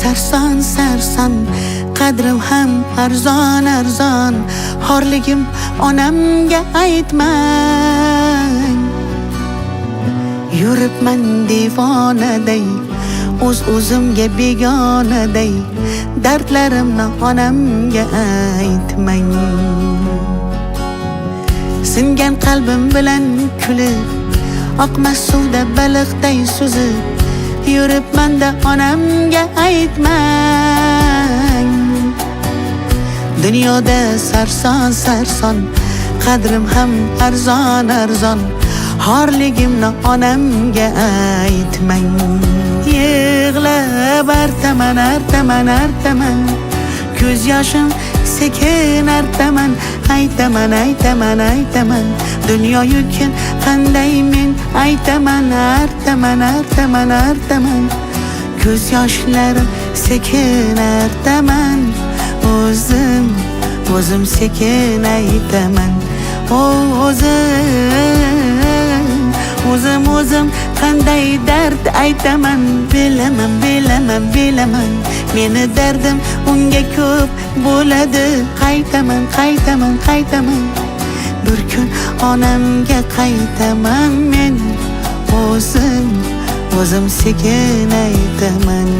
sarson sarson, qadrim ham arzon arzon. Xorligim onamga aytmang. Yuribman devonaday, o'zimga begonaday. Dardlarimni onamga aytmang. Singan qalbim bilan kulib, oqmas suvda baliqday suzib, yuribman-da onamga aytmang. Dunyoda sarson sarson, qadrim ham arzon arzon. Xorligimni onamga aytmang. Yig'lab artaman artaman artaman, ko'z yoshim sekin artaman. Aytaman aytaman aytaman, dunyo yukin qanday men aytaman. Artaman artaman artaman, ko'z yoshlarim sekin artaman. O'zim sekin aytaman. O'zim qanday dard aytaman. Bilaman meni dardim unga ko'p bo'ladi. Qaytaman bir kun onamga qaytaman men. O'zim sekin aytaman.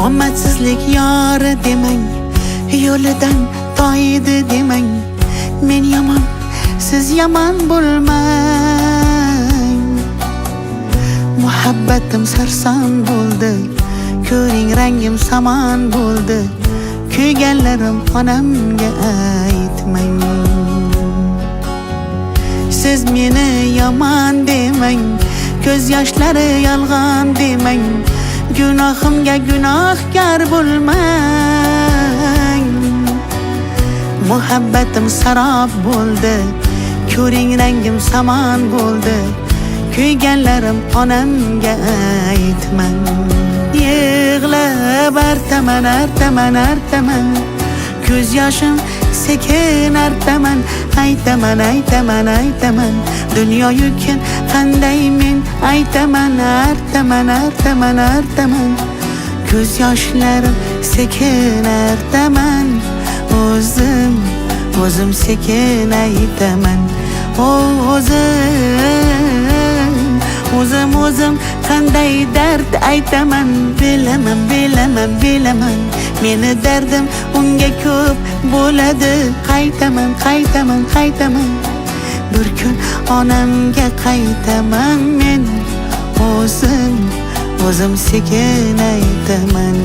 Omadsizlik yori demang, yo'lidan toydi demang. Men yomon, siz yomon bo'lmang. Muhabbatim sarson bo'ldi, ko'ring rangim samon bo'ldi. Kuyganlarim onamga aytmang. Siz meni yomon demang, ko'z yoshlari yolg'on demang. Gunohimga gunohkor bo'lmang. Muhabbatim sarob bo'ldi, ko'ring rangim samon bo'ldi. Kuyganlarim onamga aytmang. Yig'lab artaman artaman artaman, ko'z yoshim sekin artaman. Aytaman aytaman aytaman, dunyo yukin qanday men aytaman. Artaman artaman artaman, ko'z yoshlarim sekin artaman. O'zim sekin aytaman. O'zim qanday dard aytaman. Bilaman meni dardim unga ko'p bo'ladi. Qaytaman bir kun onamga qaytaman men. O'zim sekin aytaman.